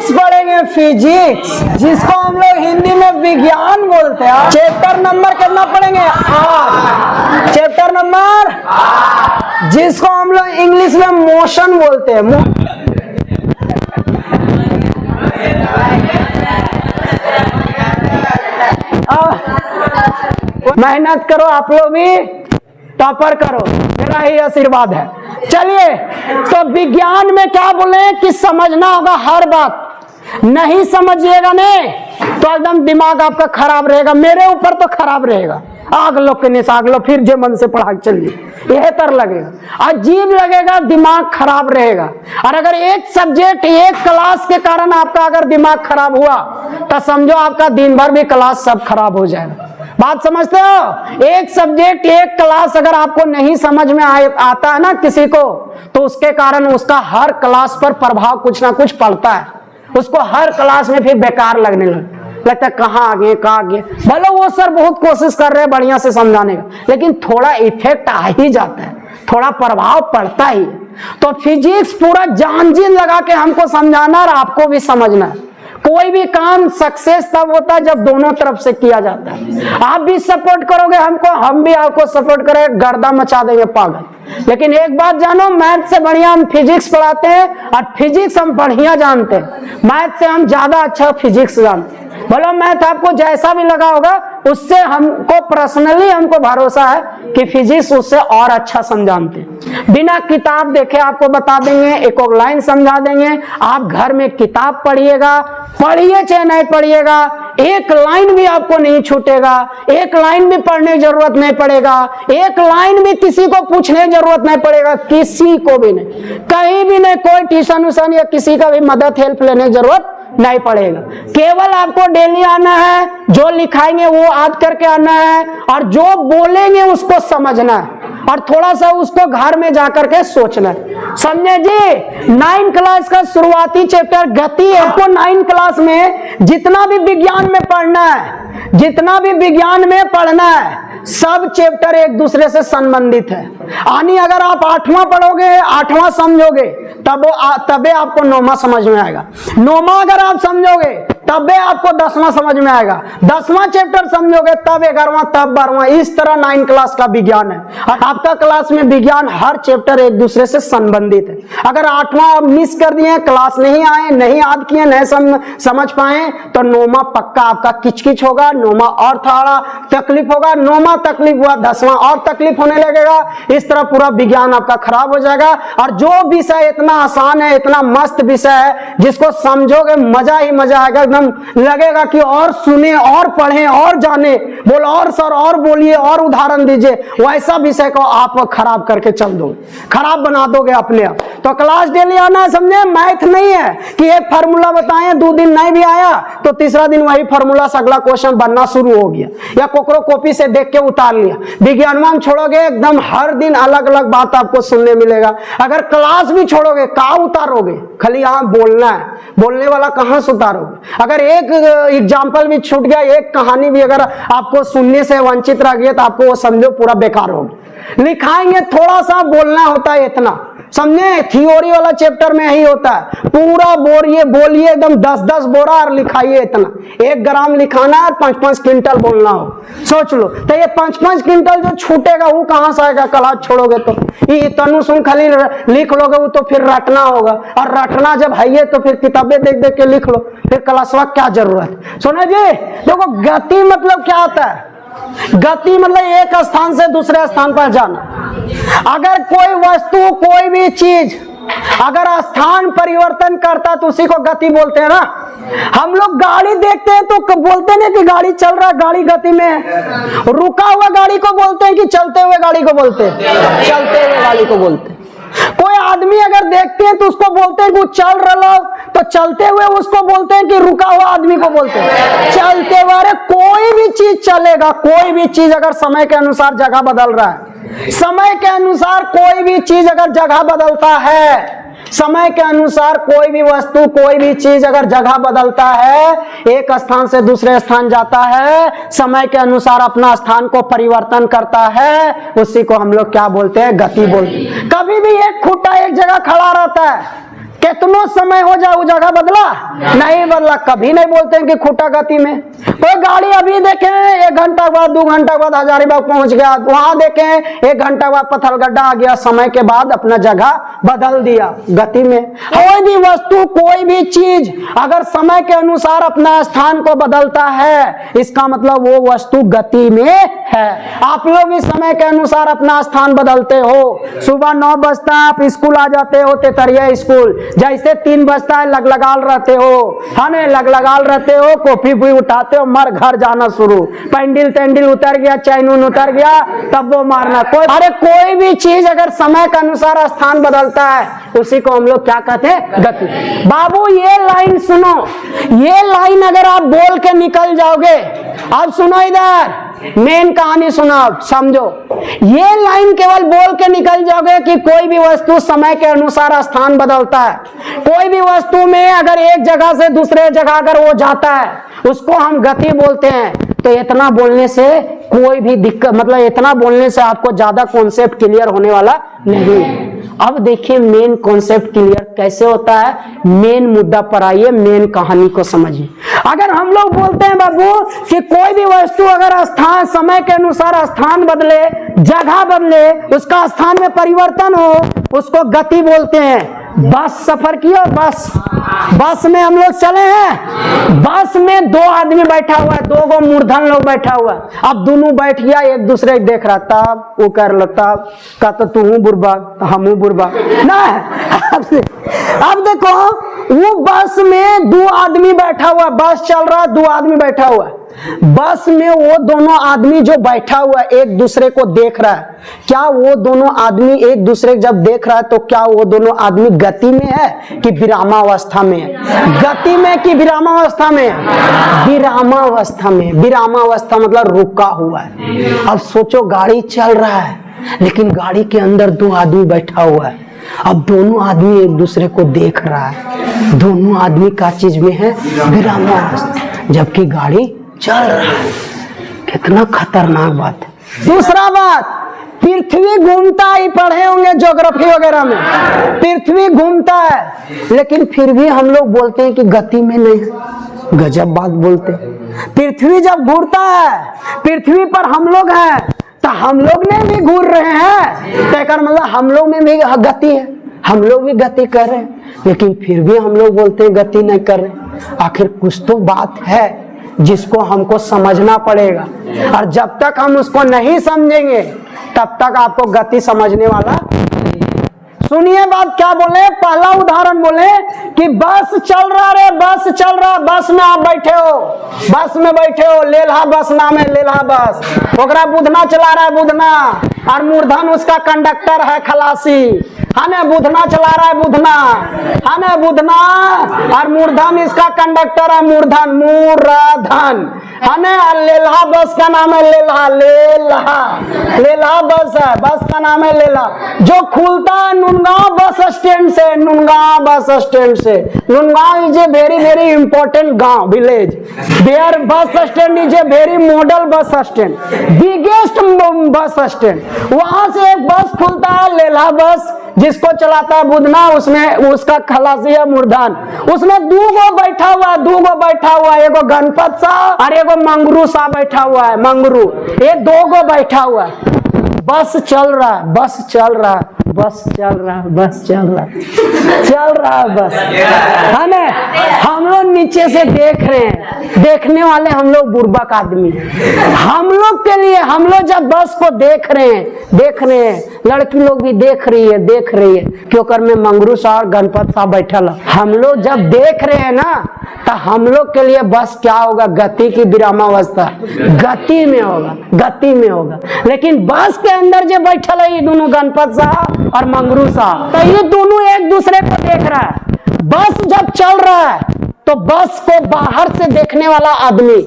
Physics पढ़ेंगे, physics, जिसको हम लोग हिंदी में विज्ञान बोलते हैं। चैप्टर नंबर कितना पढ़ेंगे? 8। चैप्टर नंबर 8, जिसको हम लोग इंग्लिश में मोशन बोलते हैं। मेहनत करो, आप लोग भी टॉपर करो, मेरा ही आशीर्वाद है। चलिए, तो विज्ञान में क्या बोले कि समझना होगा हर बात। नहीं समझिएगा नहीं तो एकदम दिमाग आपका खराब रहेगा, मेरे ऊपर तो खराब रहेगा। आग लो के आग लो, फिर जो मन से पढ़ा चलिए, यह तर लगेगा, अजीब लगेगा, दिमाग खराब रहेगा। और अगर एक सब्जेक्ट एक क्लास के कारण आपका अगर दिमाग खराब हुआ तो समझो आपका दिन भर भी क्लास सब खराब हो जाएगा। बात समझते हो? एक सब्जेक्ट एक क्लास अगर आपको नहीं समझ में आता है ना किसी को, तो उसके कारण उसका हर क्लास पर प्रभाव कुछ ना कुछ पड़ता है। उसको हर क्लास में फिर बेकार लगने लगता है, कहाँ आगे कहाँ आगे। भले वो सर बहुत कोशिश कर रहे हैं बढ़िया से समझाने का, लेकिन थोड़ा इफेक्ट आ ही जाता है, थोड़ा प्रभाव पड़ता ही। तो फिजिक्स पूरा जान जीन लगा के हमको समझाना और आपको भी समझना है। कोई भी काम सक्सेस तब होता है जब दोनों तरफ से किया जाता है। आप भी सपोर्ट करोगे हमको, हम भी आपको सपोर्ट करेंगे, गर्दा मचा देंगे पागल। लेकिन एक बात जानो, मैथ से बढ़िया हम फिजिक्स पढ़ाते हैं और फिजिक्स हम बढ़िया जानते हैं। मैथ से हम ज्यादा अच्छा फिजिक्स जानते हैं। बोलो मैथ आपको जैसा भी लगा होगा, उससे हमको पर्सनली हमको भरोसा है कि फिजिक्स उससे और अच्छा समझाते हैं। बिना किताब देखे आपको बता देंगे, एक लाइन समझा देंगे। आप घर में किताब पढ़िएगा, पढ़िए चाहे नहीं पढ़िएगा, एक लाइन भी आपको नहीं छूटेगा, एक लाइन भी पढ़ने की जरूरत नहीं पड़ेगा, एक लाइन भी किसी को पूछने की जरूरत नहीं पड़ेगा, किसी को भी नहीं, कहीं भी नहीं, कोई ट्यूशन उशन या किसी का भी मदद हेल्प लेने की जरूरत नहीं पड़ेगा। केवल आपको डेली आना है, जो लिखाएंगे वो याद करके आना है, और जो बोलेंगे उसको समझना है, और थोड़ा सा उसको घर में जाकर के सोचना है। समझे जी? 9 क्लास का शुरुआती चैप्टर गति है। आपको 9 क्लास में जितना भी विज्ञान में पढ़ना है, जितना भी विज्ञान में पढ़ना है, सब चैप्टर एक दूसरे से संबंधित है। यानी अगर आप 8वां पढ़ोगे, 8वां समझोगे, तबे आपको 9वां समझ में आएगा। 9वां अगर आप समझोगे तबे आपको 10वां समझ में आएगा। 10वां चैप्टर समझोगे तब 11वां, तब 12वां। इस तरह 9 क्लास का विज्ञान है। आपका क्लास में विज्ञान हर चैप्टर एक दूसरे से संबंधित है। अगर 8वां मिस कर दिए, क्लास नहीं आए, नहीं याद किए, नहीं समझ पाए, तो 9वां पक्का आपका किचकिच होगा, 9वां और थोड़ा तकलीफ होगा, 9वां तकलीफ हुआ, 10वां और तकलीफ होने लगेगा। इस तरह पूरा विज्ञान आपका खराब हो जाएगा। और जो विषय इतना आसान है, इतना मस्त विषय है, जिसको समझोगे मजा ही मजा आएगा, एकदम लगेगा कि और सुने और पढ़ें और जाने, बोलो और सर और बोलिए और उदाहरण दीजिए, वैसा विषय को आप खराब करके चल दो, खराब बना दोगे अपने आप। तो क्लास डेली आना है, समझे? मैथ नहीं है कि एक फार्मूला बताएं, 2 दिन नहीं भी आया तो तीसरा दिन वही फार्मूला से अगला क्वेश्चन बनना शुरू हो गया, या कोकरो कॉपी से देख के उतार लिया। विज्ञान में छोड़ोगे एकदम हर दिन अलग अलग बात आपको सुनने मिलेगा। अगर क्लास भी छोड़ोगे, कहाँ उतारोगे? खाली यहाँ बोलना है, बोलने वाला कहाँ से उतारोगे? अगर एक एग्जाम्पल भी छूट गया, एक कहानी भी अगर आपको सुनने से वंचित रह गया, तो आपको वो समझो पूरा बेकार होगा। लिखाएंगे थोड़ा सा, बोलना होता है इतना, समझे? थियोरी वाला चैप्टर में यही होता है, पूरा बोलिए एकदम 10-10 बोरा और लिखाइए इतना। 1 ग्राम लिखाना है, 5-5 क्विंटल बोलना हो, सोच लो। तो ये 5-5 क्विंटल जो छूटेगा वो कहाँ से आएगा? क्लास छोड़ोगे तो ये तनु सुन खाली लिख लोगे, वो तो फिर रटना होगा, और रटना जब है तो फिर किताबें देख देख के लिख लो, फिर क्लास क्या जरूरत? सुना जी, देखो गति मतलब क्या होता है? गति मतलब एक स्थान से दूसरे स्थान पर जाना। अगर कोई वस्तु, कोई भी चीज अगर स्थान परिवर्तन करता तो उसी को गति बोलते हैं ना। हम लोग गाड़ी देखते हैं तो बोलते नहीं कि गाड़ी चल रहा है, गाड़ी गति में है। रुका हुआ गाड़ी को बोलते हैं कि चलते हुए गाड़ी को बोलते हैं? चलते हुए गाड़ी को बोलते हैं। कोई आदमी अगर देखते हैं तो उसको बोलते हैं कि वो चल रहा हो, तो चलते हुए उसको बोलते हैं कि रुका हुआ आदमी को बोलते हैं चलते हुए। अरे कोई भी चीज चलेगा, कोई भी चीज अगर समय के अनुसार जगह बदल रहा है, समय के अनुसार कोई भी चीज अगर जगह बदलता है, समय के अनुसार कोई भी वस्तु, कोई भी चीज अगर जगह बदलता है, एक स्थान से दूसरे स्थान जाता है, समय के अनुसार अपना स्थान को परिवर्तन करता है, उसी को हम लोग क्या बोलते हैं? गति बोलते हैं। कभी भी एक खुट्टा एक जगह खड़ा रहता है, कितनो समय हो जाए वो जगह बदला नहीं बदला। कभी नहीं बोलते हैं कि खुटा गति में। कोई गाड़ी अभी देखें 1 घंटा बाद 2 घंटा बाद हजारीबाग पहुंच गया, वहां देखें 1 घंटा बाद पत्थलगड्ढा आ गया, समय के बाद अपना जगह बदल दिया गति में। कोई भी वस्तु कोई भी चीज अगर समय के अनुसार अपना स्थान को बदलता है इसका मतलब वो वस्तु गति में है। आप लोग भी समय के अनुसार अपना स्थान बदलते हो। सुबह 9 बजता है आप स्कूल आ जाते हो, तेतरिया स्कूल। जैसे 3 बजता है लगलगाल रहते हो, है ना, लगलगाल रहते हो, कॉफी भी उठाते हो, मर घर जाना शुरू। पैंडल तैंडल उतर गया, चैनून उतर गया, तब वो मारना। कोई भी चीज अगर समय के अनुसार स्थान बदलता है उसी को हम लोग क्या कहते हैं, गति। बाबू ये लाइन सुनो, ये लाइन अगर आप बोल के निकल जाओगे, अब सुनो इधर मेन कहानी सुनो, अब समझो। ये लाइन केवल बोल के निकल जाओगे कि कोई भी वस्तु समय के अनुसार स्थान बदलता है। कोई भी वस्तु में अगर एक जगह से दूसरे जगह अगर वो जाता है उसको हम गति बोलते हैं। तो इतना बोलने से कोई भी दिक्कत, मतलब इतना बोलने से आपको ज्यादा कॉन्सेप्ट क्लियर होने वाला नहीं। अब देखिए मेन कॉन्सेप्ट क्लियर कैसे होता है, मेन मुद्दा पर आइए, मेन कहानी को समझिए। अगर हम लोग बोलते हैं बाबू कि कोई भी वस्तु अगर स्थान समय के अनुसार स्थान बदले, जगह बदले, उसका स्थान में परिवर्तन हो, उसको गति बोलते हैं। बस सफर किया, बस में हम लोग चले हैं, बस में 2 आदमी बैठा हुआ है, 2 गो मूर्धन लोग बैठा हुआ है। अब दोनों बैठ गया, एक दूसरे को देख रहा, तब वो कर लता का तो तू हूँ बुरबा हम हूँ बुरबा ना। अब देखो वो बस में 2 आदमी बैठा हुआ, बस चल रहा, 2 आदमी बैठा हुआ है। बस में वो दोनों आदमी जो बैठा हुआ है एक दूसरे को देख रहा है। क्या वो दोनों आदमी एक दूसरे को जब देख रहा है तो क्या वो दोनों आदमी गति में है कि विरामावस्था में है? गति में कि विरामावस्था में? विरामावस्था में। विरामावस्था मतलब रुका हुआ है। अब सोचो गाड़ी चल रहा है लेकिन गाड़ी के अंदर 2 आदमी बैठा हुआ है। अब दोनों आदमी एक दूसरे को देख रहा है, दोनों आदमी का चीज में है, विरामावस्था, जबकि गाड़ी चल रहा है। कितना खतरनाक बात है। दूसरा बात, पृथ्वी घूमता ही पढ़े होंगे ज्योग्राफी वगैरह में, पृथ्वी घूमता है लेकिन फिर भी हम लोग बोलते हैं कि गति में नहीं है। गजब बात बोलते हैं। पृथ्वी जब घूरता है, पृथ्वी पर हम लोग हैं तो हम लोग ने भी घूर रहे हैं, तो मतलब हम लोग में भी गति है, हम लोग भी गति कर रहे हैं, लेकिन फिर भी हम लोग बोलते हैं गति नहीं कर रहे। आखिर कुछ तो बात है जिसको हमको समझना पड़ेगा, और जब तक हम उसको नहीं समझेंगे तब तक आपको गति समझने वाला। सुनिए बात क्या बोले, पहला उदाहरण बोले कि बस चल रहा रे, बस चल रहा, बस में आप बैठे हो, बस में बैठे हो, लेल्हा बस नाम है, लेल्हा बस, ओकरा बुधना चला रहा है, बुधना, और मूर्धन उसका कंडक्टर है, खलासी, है ना, बुधना चला रहा है, बुधना, है ना, बुधना, और मूर्धन इसका कंडक्टर है, मूर्धन, मूर्धन, है ना। लेल्हा बस का नाम है, लेल्हा, लेल्हा, लेल्हा बस है, बस का नाम है लेल्हा, जो खुलता है नुनगांव बस स्टैंड से, नुनगांव बस स्टैंड से। Nungaon is a very very important गांव, village, there bus stand is a very model bus stand, biggest bus stand. वहां से एक बस खुलता है, लेल्हा बस, जिसको चलाता है बुधना, उसमें उसका खलासी है मूर्धन। उसमें 2 गो बैठा हुआ, 2 गो बैठा हुआ, एगो गणपत सा और एगो मंगरू सा बैठा हुआ है, मंगरू, ये 2 गो बैठा हुआ है। बस चल रहा है, बस चल रहा है, बस चल रहा है, बस चल रहा है, चल रहा है बस, है ना। हम लोग नीचे से देख रहे हैं, देखने वाले हम लोग बुर्बक आदमी। हम लोग के लिए, हम लोग जब बस को देख रहे हैं, लड़की लोग भी देख रही है क्योंकि में मंगरू सा और गणपत सा बैठल। हम लोग जब देख रहे हैं ना तो हम लोग के लिए बस क्या होगा, गति की विरामावस्था, गति में होगा, गति में होगा। लेकिन बस के अंदर जो बैठल है ये दोनों गणपत साहब और मंगरू साहब, तो ये दोनों एक दूसरे को देख रहा है। बस जब चल रहा है तो बस को बाहर से देखने वाला आदमी,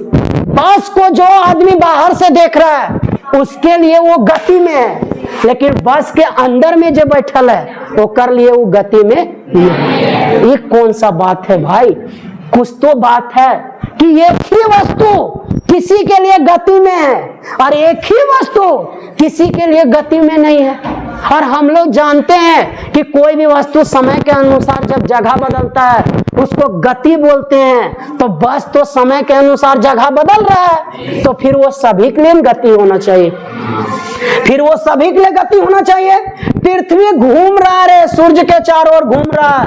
बस को जो आदमी बाहर से देख रहा है उसके लिए वो गति में है, लेकिन बस के अंदर में जो बैठल है वो कर लिए वो गति में नहीं। ये कौन सा बात है भाई? कुछ तो बात है कि एक ही वस्तु किसी के लिए गति में है और एक ही वस्तु किसी के लिए गति में नहीं है। और हम लोग जानते हैं कि कोई भी वस्तु समय के अनुसार जब जगह बदलता है उसको गति बोलते हैं। तो बस तो समय के अनुसार जगह बदल रहा है, तो फिर वो सभी के लिए गति होना चाहिए, फिर वो सभी के लिए गति होना चाहिए। पृथ्वी घूम रहा है, सूर्य के चारों ओर घूम रहा है,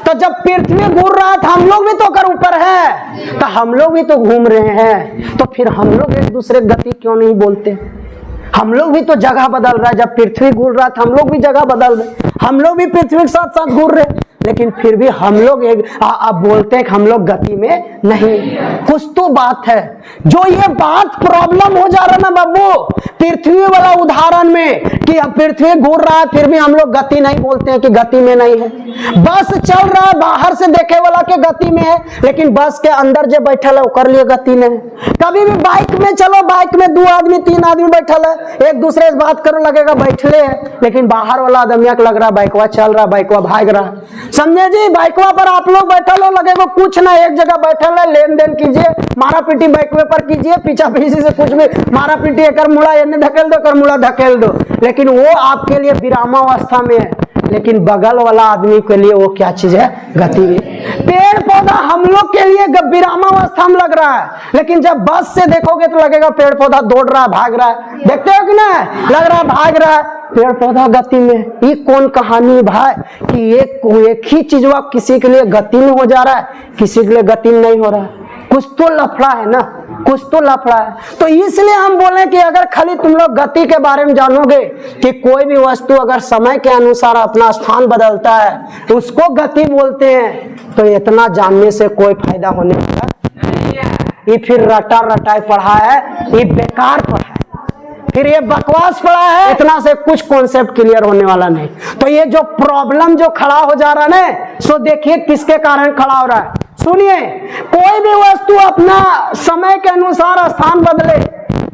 तो जब पृथ्वी घूम रहा है तो हम लोग भी तो कर ऊपर है, तो हम लोग भी तो घूम रहे हैं, तो फिर हम लोग एक दूसरे गति क्यों नहीं बोलते? हम लोग भी तो जगह बदल रहा है। जब पृथ्वी घूर रहा है तो हम लोग भी जगह बदल रहे, हम लोग भी पृथ्वी के साथ साथ घूर रहे, लेकिन फिर भी हम लोग अब बोलते हैं कि हम लोग गति में नहीं। कुछ तो बात है। जो ये बात प्रॉब्लम हो जा रहा ना बाबू, पृथ्वी वाला उदाहरण में कि अब पृथ्वी घूर रहा है फिर भी हम लोग गति नहीं बोलते हैं कि गति में नहीं है। बस चल रहा है, बाहर से देखे वाला के गति में है, लेकिन बस के अंदर जो बैठल है ओकर लिए गति में है। कभी भी बाइक में चलो, बाइक में 2 आदमी 3 आदमी बैठल है, एक दूसरे से बात करो लगेगा बैठले है, लेकिन बाहर वाला आदमी को लग रहा है बाइकवा चल रहा, बाइकवा भाग रहा। समझे जी? बाइकवा पर आप लोग बैठल हो, लगेगा कुछ ना, एक जगह बैठल है, लेन देन कीजिए, मारा पीटी बाइकवे पर कीजिए, पीछा पीछे से कुछ भी मारा पीटी, एक मुड़ा एने धकेल दो, कर मुड़ा धकेल दो, लेकिन वो आपके लिए विरामावस्था में है। लेकिन बगल वाला आदमी के लिए वो क्या चीज है? गति में। पेड़ पौधा हम लोग के लिए विरामावस्था में लग रहा है, लेकिन जब बस से देखोगे तो लगेगा पेड़ पौधा दौड़ रहा है, भाग रहा है। देखते हो कि ना, लग रहा है भाग रहा है, पेड़ पौधा गति में। ये कौन कहानी भाई कि एक ही चीज किसी के लिए गति में हो जा रहा है, किसी के लिए गति में नहीं हो रहा है? कुछ तो लफड़ा है ना, कुछ तो लफड़ा है। तो इसलिए हम बोले कि अगर खाली तुम लोग गति के बारे में जानोगे कि कोई भी वस्तु अगर समय के अनुसार अपना स्थान बदलता है तो उसको गति बोलते हैं, तो इतना जानने से कोई फायदा होने वाला नहीं है। ये फिर रटा रटाई पढ़ा है, ये बेकार पढ़ा है, फिर ये बकवास पड़ा है, इतना से कुछ कॉन्सेप्ट क्लियर होने वाला नहीं। तो ये जो प्रॉब्लम जो खड़ा हो जा रहा है ना, सो देखिए किसके कारण खड़ा हो रहा है। सुनिए, कोई भी वस्तु अपना समय के अनुसार स्थान बदले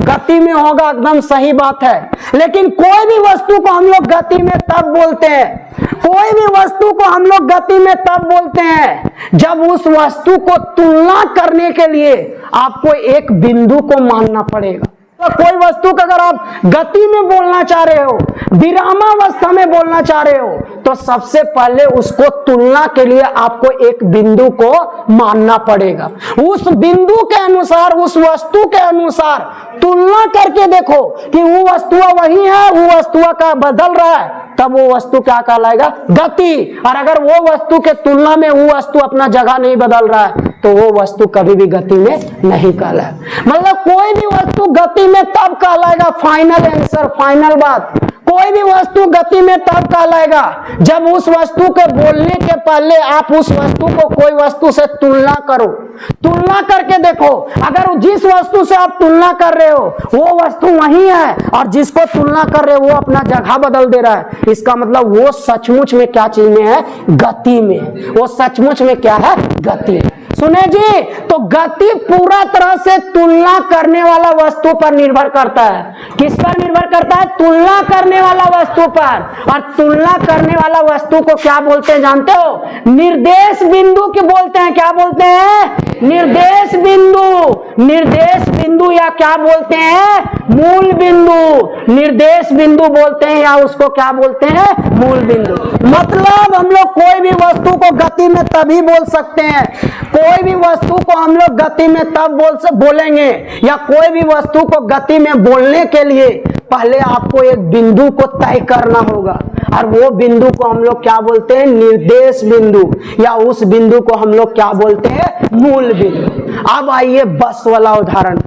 गति में होगा, एकदम सही बात है। लेकिन कोई भी वस्तु को हम लोग गति में तब बोलते हैं, कोई भी वस्तु को हम लोग गति में तब बोलते हैं जब उस वस्तु को तुलना करने के लिए आपको एक बिंदु को मानना पड़ेगा। तो कोई वस्तु का अगर आप गति में बोलना चाह रहे हो, विरामावस्था में बोलना चाह रहे हो, तो सबसे पहले उसको तुलना के लिए आपको एक बिंदु को मानना पड़ेगा। उस बिंदु के अनुसार, उस वस्तु के अनुसार तुलना करके देखो कि वो वस्तु वही है, वो वस्तु का बदल रहा है, तब वो वस्तु क्या कहलाएगा? गति। और अगर वो वस्तु के तुलना में वो वस्तु अपना जगह नहीं बदल रहा है तो वो वस्तु कभी भी गति में नहीं कहलाएगा। मतलब कोई भी वस्तु गति में तब कहलाएगा, फाइनल आंसर, फाइनल बात, कोई भी वस्तु गति में तब कहलाएगा जब उस वस्तु के बोलने के पहले आप उस वस्तु को कोई वस्तु से तुलना करो, तुलना करके देखो। अगर जिस वस्तु से आप तुलना कर रहे हो वो वस्तु वही है और जिसको तुलना कर रहे हो वो अपना जगह बदल दे रहा है, इसका मतलब वो सचमुच में क्या चीज में है? गति में। वो सचमुच में क्या है? गति। सुने जी, तो गति पूरा तरह से तुलना करने वाला वस्तु पर निर्भर करता है। किस पर निर्भर करता है? तुलना करने वाला वस्तु पर। और तुलना करने वाला वस्तु को क्या बोलते हैं जानते हो? निर्देश बिंदु के बोलते हैं। क्या बोलते हैं? निर्देश बिंदु। निर्देश बिंदु या क्या बोलते हैं? मूल बिंदु। निर्देश बिंदु बोलते हैं या उसको क्या बोलते हैं? मूल बिंदु। मतलब हम लोग कोई भी वस्तु को गति में तभी बोल सकते हैं, कोई भी वस्तु को हम लोग गति में तब बोलेंगे, या कोई भी वस्तु को गति में बोलने के लिए पहले आपको एक बिंदु को तय करना होगा, और वो बिंदु को हम लोग क्या बोलते हैं? निर्देश बिंदु, या उस बिंदु को हम लोग क्या बोलते हैं? मूल बिंदु। अब आइए बस वाला उदाहरण।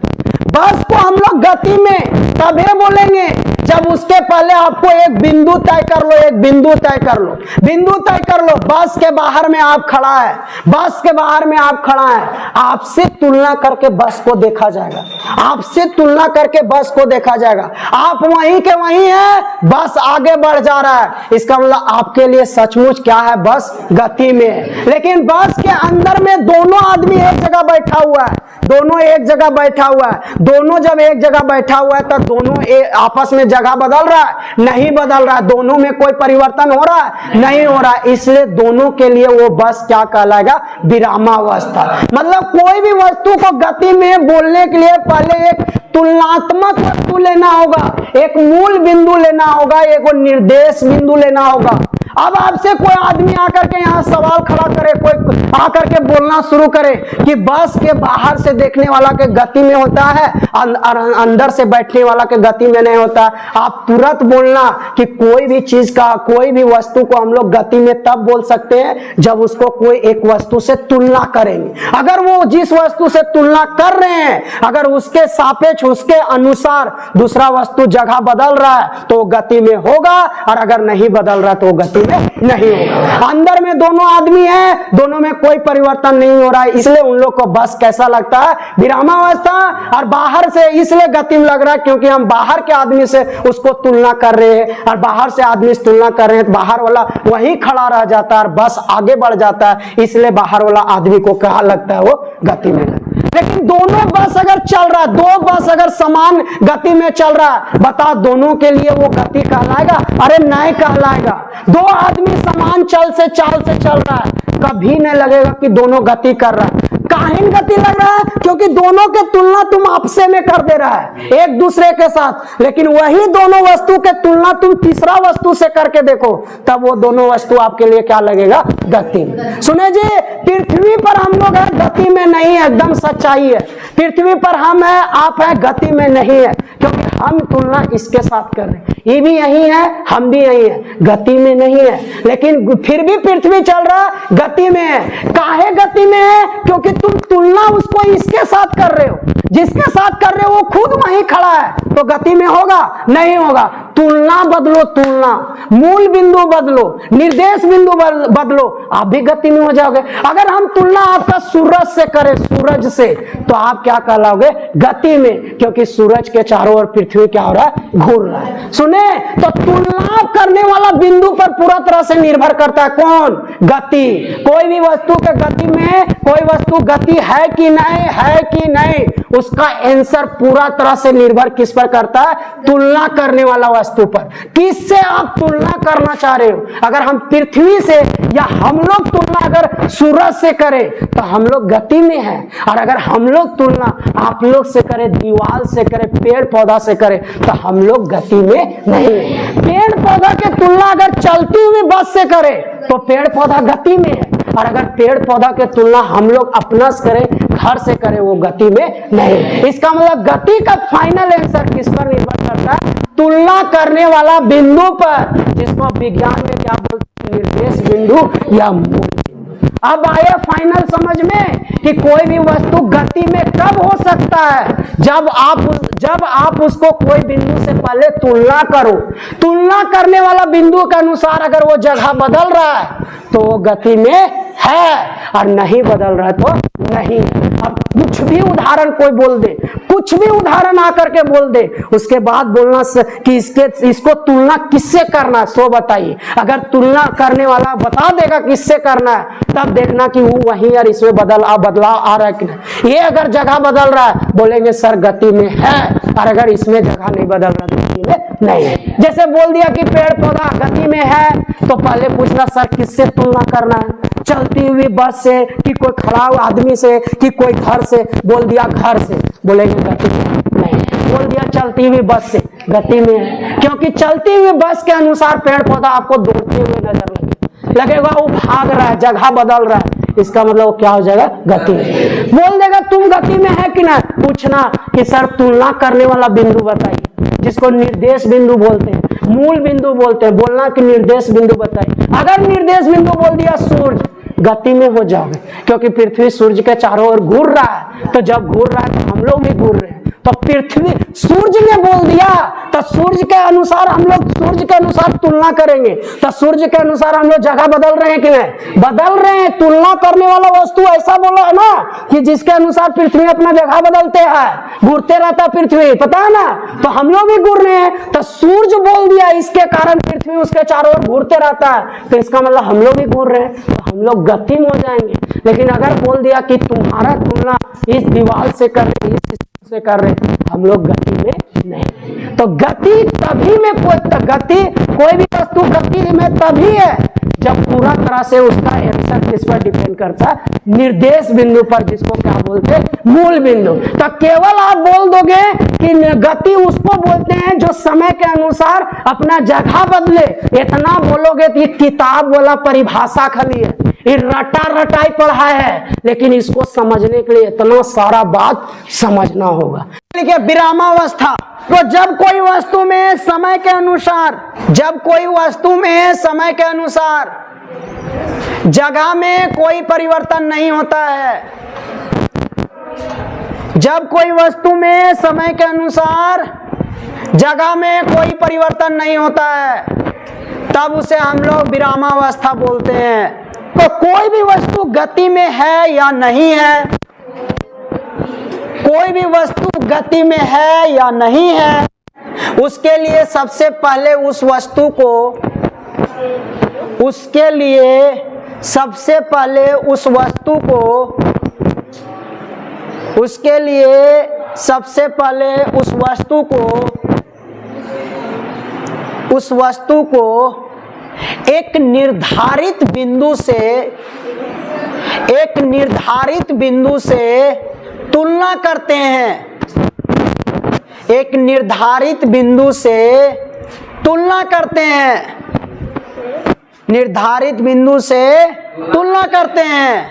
बस को हम लोग गति में तभी बोलेंगे जब उसके पहले आपको एक बिंदु तय कर लो, एक बिंदु तय कर लो, बिंदु तय कर लो। बस के बाहर में आप खड़ा है, बस के बाहर में आप खड़ा है, आपसे तुलना करके बस को देखा जाएगा, आपसे तुलना करके बस को देखा जाएगा। आप वहीं के वहीं हैं, बस आगे बढ़ जा रहा है, इसका मतलब आपके लिए सचमुच क्या है? बस गति में है। लेकिन बस के अंदर में दोनों आदमी एक जगह बैठा हुआ है, दोनों एक जगह बैठा हुआ है। दोनों जब एक जगह बैठा हुआ है तो दोनों आपस में जगह बदल रहा है? नहीं बदल रहा है। दोनों में कोई परिवर्तन हो रहा है? नहीं हो रहा है। इसलिए दोनों के लिए वो बस क्या कहलाएगा? विरामावस्था। मतलब कोई भी वस्तु को गति में बोलने के लिए पहले एक तुलनात्मक वस्तु लेना होगा, एक मूल बिंदु लेना होगा, एक निर्देश बिंदु लेना होगा। अब आपसे कोई आदमी आकर के यहाँ सवाल खड़ा करे, कोई आकर के बोलना शुरू करे कि बस के बाहर से देखने वाला के गति में होता है, अंदर से बैठने वाला के गति में नहीं होता। आप तुरंत बोलना कि कोई भी चीज का, कोई भी वस्तु को हम लोग गति में तब बोल सकते हैं जब उसको कोई एक वस्तु से तुलना करेंगे। अगर वो जिस वस्तु से तुलना कर रहे हैं, अगर उसके सापेक्ष, उसके अनुसार दूसरा वस्तु जगह बदल रहा है तो गति में होगा, और अगर नहीं बदल रहा तो गति में नहीं होगा। अंदर में दोनों आदमी हैं, दोनों में कोई परिवर्तन नहीं हो रहा है, इसलिए उन लोग को बस कैसा लगता है? विरामावस्था। और बाहर से इसलिए गति में लग रहा है क्योंकि हम बाहर के आदमी से उसको तुलना कर रहे हैं, और बाहर से आदमी से तुलना कर रहे हैं तो बाहर वाला वहीं खड़ा रह जाता है और बस आगे बढ़ जाता है, इसलिए बाहर वाला आदमी को क्या लगता है? वो गति में। लेकिन दोनों बस अगर चल रहा है, दो बस अगर समान गति में चल रहा है, बता दोनों के लिए वो गति कहलाएगा? अरे नहीं कहलाएगा। दो आदमी समान चाल से चल रहा है, कभी नहीं लगेगा कि दोनों गति कर रहा है। काहे गति लग रहा है? क्योंकि दोनों के तुलना तुम आपसे में कर दे रहा है, एक दूसरे के साथ। लेकिन वही दोनों वस्तु के तुलना तुम तीसरा वस्तु से करके देखो, तब वो दोनों वस्तु आपके लिए क्या लगेगा? गति में। सुने जी, पृथ्वी पर हम लोग है, गति में नहीं है, एकदम सच्चाई है। पृथ्वी पर हम है, आप है, गति में नहीं है, क्योंकि हम तुलना इसके साथ कर रहे हैं। ये भी यही है, हम भी यही है, गति में नहीं है। लेकिन फिर भी पृथ्वी चल रहा है, गति में है। काहे गति में है? क्योंकि तुम तुलना उसको इसके साथ कर रहे हो, जिसके साथ कर रहे हो वो खुद वहीं खड़ा है, तो गति में होगा? नहीं होगा। तुलना बदलो, तुलना, मूल बिंदु बदलो, निर्देश बिंदु बदलो, आप भी गति में हो जाओगे। अगर हम तुलना आपका सूरज से करें, सूरज से, तो आप क्या कहलाओगे? गति में, क्योंकि सूरज के चारों ओर पृथ्वी क्या हो रहा है? घूर रहा है। सुने, तो तुलना करने वाला बिंदु पर पूरा तरह से निर्भर करता है कौन? गति। कोई भी वस्तु के गति में, कोई वस्तु गति है कि नहीं, है कि नहीं, उसका आंसर पूरा तरह से निर्भर किस पर करता है? तुलना करने वाला वस्तु पर। किससे आप तुलना करना चाह रहे हो? अगर हम पृथ्वी से या हम लोग तुलना अगर सूरज से करें तो हम लोग गति में हैं, और अगर हम लोग तुलना आप लोग से करें, दीवार से करें, पेड़ पौधा से करें, तो हम लोग गति में नहीं है। पेड़ पौधा की तुलना अगर चलती हुई बस से करें तो पेड़ पौधा गति में है, और अगर पेड़ पौधा की तुलना हम लोग अपना से करें, घर से करें, वो गति में नहीं। इसका मतलब गति का फाइनल आंसर किस पर निर्भर करता है? तुलना करने वाला बिंदु पर, जिसको विज्ञान में क्या बोलते हैं? निर्देश बिंदु या मूल बिंदु। अब आया फाइनल समझ में कि कोई भी वस्तु गति में कब हो सकता है? जब आप उसको कोई बिंदु से पहले तुलना करो। तुलना करने वाला बिंदु के अनुसार अगर वो जगह बदल रहा है तो वो गति में है, और नहीं बदल रहा है तो नहीं। अब कुछ भी उदाहरण कोई बोल दे, कुछ भी उदाहरण आकर के बोल दे, उसके बाद बोलना कि इसको तुलना किससे करना है, सो बताइए। अगर तुलना करने वाला बता देगा किससे करना है, तब देखना कि वो वहीं और इसमें बदलाव आ रहा है कि नहीं। ये अगर जगह बदल रहा है, बोलेंगे सर गति में है, और अगर इसमें जगह नहीं बदल रहा तो गति में नहीं है। जैसे बोल दिया कि पेड़ पौधा गति में है, तो पहले पूछना सर किससे तुलना करना है? चलती हुई बस से, कि कोई खड़ा हुआ आदमी से, कि कोई घर से? बोल दिया घर से, बोलेंगे गति में नहीं। बोल दिया चलती हुई बस से, गति में है, क्योंकि चलती हुई बस के अनुसार पेड़ पौधा आपको दौड़ते हुए नजर लगेगा, वो भाग रहा है, जगह बदल रहा है, इसका मतलब वो क्या हो जाएगा? गति में। बोल देगा तुम गति में है कि ना, पूछना कि सर तुलना करने वाला बिंदु बताइए, जिसको निर्देश बिंदु बोलते हैं, मूल बिंदु बोलते हैं। बोलना कि निर्देश बिंदु बताइए। अगर निर्देश बिंदु बोल दिया सूर्य, गति में हो जाओगे, क्योंकि पृथ्वी सूर्य के चारों ओर घूर रहा है, तो जब घूर रहा है तो हम लोग भी घूर रहे हैं। तो पृथ्वी, सूर्य ने बोल दिया तो सूर्य के अनुसार हम लोग सूर्य के अनुसार तुलना करेंगे, तो सूर्य के अनुसार हम लोग जगह बदल रहे हैं कि नहीं? बदल रहे हैं। तुलना करने वाला वस्तु ऐसा बोला है ना कि जिसके अनुसार पृथ्वी अपना जगह बदलते हैं, घूरते रहता पृथ्वी, पता है ना? तो हम लोग भी घूर रहे हैं, तो सूर्य बोल दिया इसके कारण पृथ्वी उसके चारों ओर घूरते रहता है, तो इसका मतलब हम लोग भी घूर रहे हैं, तो हम लोग गति में हो जाएंगे। लेकिन अगर बोल दिया कि तुम्हारा तुलना इस दीवार से कर रहे, इस से कर रहे, हम लोग गति में नहीं। तो गति तभी में कोई भी वस्तु गति में तभी है जब पूरा तरह से उसका एक्शन किस पर डिपेंड करता है, निर्देश बिंदु पर, जिसको क्या बोलते हैं, मूल बिंदु। तो केवल आप बोल दोगे कि गति उसको बोलते हैं जो समय के अनुसार अपना जगह बदले, इतना बोलोगे तो ये किताब वाला परिभाषा खाली है, ये रटा रटाई पढ़ा है, लेकिन इसको समझने के लिए इतना सारा बात समझना होगा। देखिए विरामावस्था, तो जब कोई वस्तु में समय के अनुसार, जगह में कोई परिवर्तन नहीं होता है, जब कोई वस्तु में समय के अनुसार जगह में कोई परिवर्तन नहीं होता है, तब उसे हम लोग विरामावस्था बोलते हैं। तो कोई भी वस्तु गति में है या नहीं है, कोई भी वस्तु गति में है या नहीं है, उसके लिए सबसे पहले उस वस्तु को, उसके लिए सबसे पहले उस वस्तु को, उसके लिए सबसे पहले उस वस्तु को एक निर्धारित बिंदु से तुलना करते हैं, एक निर्धारित बिंदु से तुलना करते हैं, निर्धारित बिंदु से तुलना करते हैं,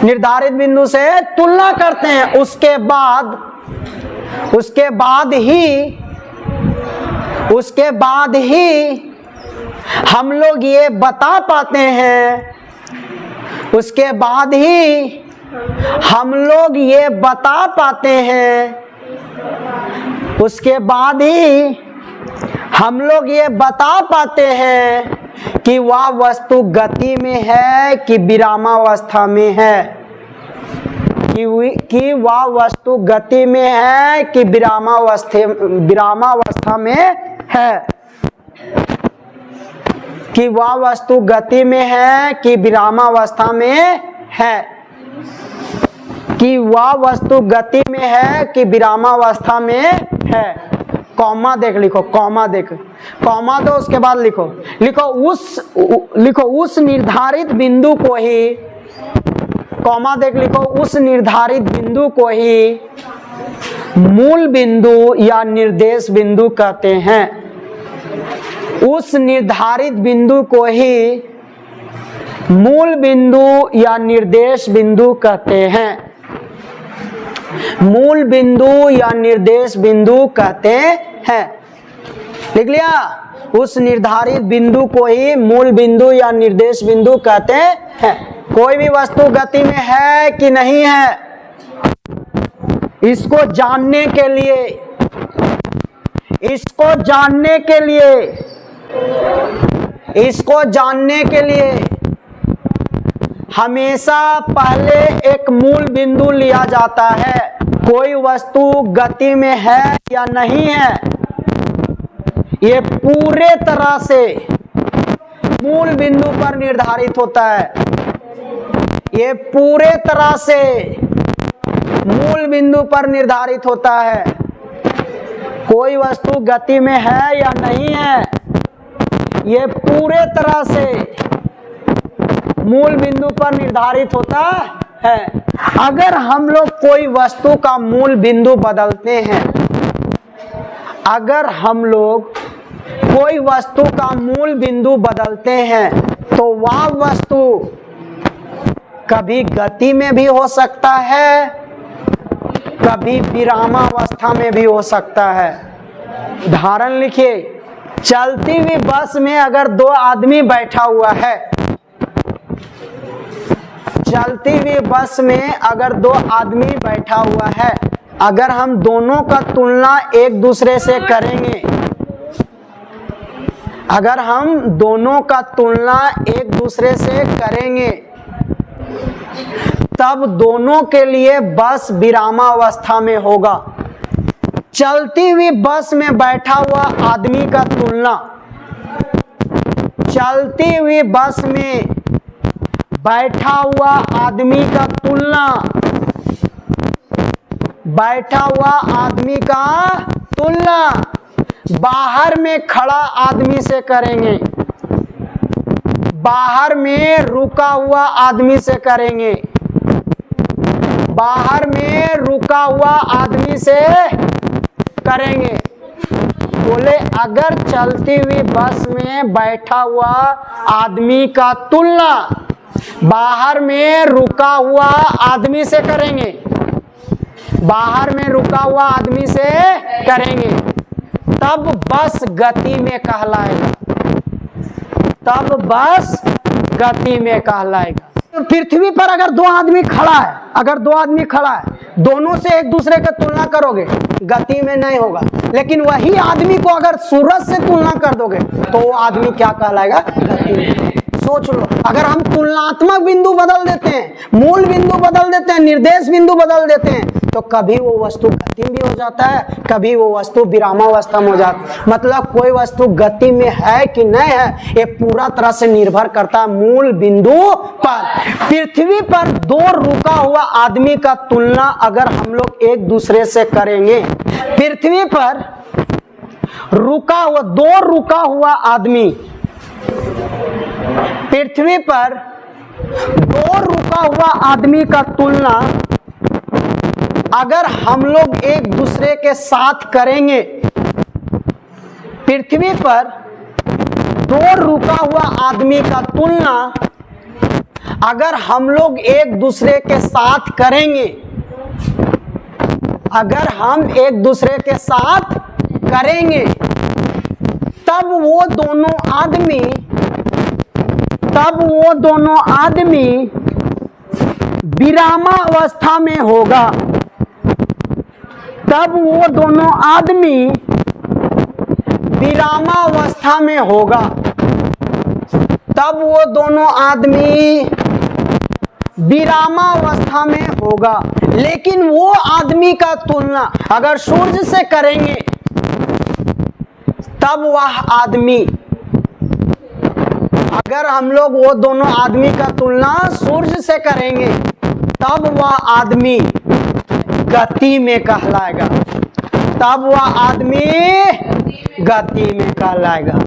निर्धारित बिंदु से तुलना करते हैं। उसके बाद ही हम लोग ये बता पाते हैं, उसके बाद ही हम लोग ये बता पाते हैं, उसके बाद ही हम लोग ये बता पाते हैं कि वह वस्तु गति में है कि विरामावस्था में है, कि वह वस्तु गति में है कि विरामावस्था में है, कि वह वस्तु गति में है कि विरामावस्था में है, कि वह वस्तु गति में है कि विरामावस्था में है। कॉमा देख, लिखो कॉमा देख, कॉमा दो, उसके बाद लिखो उस निर्धारित बिंदु को ही, कॉमा देख, लिखो उस निर्धारित बिंदु को ही मूल बिंदु या निर्देश बिंदु कहते हैं। उस निर्धारित बिंदु को ही मूल बिंदु या निर्देश बिंदु कहते हैं, मूल बिंदु या निर्देश बिंदु कहते हैं। लिख लिया? उस निर्धारित बिंदु को ही मूल बिंदु या निर्देश बिंदु कहते हैं। कोई भी वस्तु गति में है कि नहीं है, इसको जानने के लिए, इसको जानने के लिए, इसको जानने के लिए हमेशा पहले एक मूल बिंदु लिया जाता है। कोई वस्तु गति में है या नहीं है, ये पूरे तरह से मूल बिंदु पर निर्धारित होता है, ये पूरे तरह से मूल बिंदु पर निर्धारित होता है। कोई वस्तु गति में है या नहीं है, ये पूरे तरह से मूल बिंदु पर निर्धारित होता है। अगर हम लोग कोई वस्तु का मूल बिंदु बदलते हैं, अगर हम लोग कोई वस्तु का मूल बिंदु बदलते हैं, तो वह वस्तु कभी गति में भी हो सकता है, कभी विरामावस्था में भी हो सकता है। उदाहरण लिखिए, चलती हुई बस में अगर दो आदमी बैठा हुआ है, चलती हुई बस में अगर दो आदमी बैठा हुआ है, अगर हम दोनों का तुलना एक दूसरे से करेंगे, अगर हम दोनों का तुलना एक दूसरे से करेंगे, तब दोनों के लिए बस विरामावस्था में होगा। चलती हुई बस में बैठा हुआ आदमी का तुलना, चलती हुई बस में बैठा हुआ आदमी का तुलना बैठा हुआ आदमी का तुलना बाहर में खड़ा आदमी से करेंगे, बाहर में रुका हुआ आदमी से करेंगे, बाहर में रुका हुआ आदमी से करेंगे। बोले अगर चलती हुई बस में बैठा हुआ आदमी का तुलना बाहर में रुका हुआ आदमी से करेंगे, बाहर में रुका हुआ आदमी से करेंगे, तब बस गति में कहलाएगा, तब बस गति में कहलाएगा। पृथ्वी पर अगर दो आदमी खड़ा है, अगर दो आदमी खड़ा है, दोनों से एक दूसरे का तुलना करोगे गति में नहीं होगा, लेकिन वही आदमी को अगर सूरज से तुलना कर दोगे तो वो आदमी क्या कहलाएगा? गति में। सोच लो, अगर हम तुलनात्मक बिंदु बदल देते हैं, मूल बिंदु बदल देते हैं, निर्देश बिंदु बदल देते हैं, तो कभी वो वस्तु गति में हो जाता है, कभी वो वस्तु विरामावस्था में हो जाता है। मतलब कोई वस्तु गति में है कि नहीं है, ये पूरा तरह से निर्भर करता है मूल बिंदु पर। पृथ्वी पर दो रुका हुआ आदमी का तुलना अगर हम लोग एक दूसरे से करेंगे, पृथ्वी पर रुका हुआ दो रुका हुआ आदमी, पृथ्वी पर दो रुका हुआ आदमी का तुलना अगर हम लोग एक दूसरे के साथ करेंगे, पृथ्वी पर दो रुका हुआ आदमी का तुलना अगर हम लोग एक दूसरे के साथ करेंगे, अगर हम एक दूसरे के साथ करेंगे, तब वो दोनों आदमी विरामावस्था में होगा, तब वो दोनों आदमी विरामावस्था में होगा, तब वो दोनों आदमी विरामावस्था में होगा। लेकिन वो आदमी का तुलना अगर सूर्य से करेंगे, तब वह आदमी, अगर हम लोग वो दोनों आदमी का तुलना सूर्य से करेंगे, तब वह आदमी गति में कहलाएगा, तब वह आदमी गति में कहलाएगा।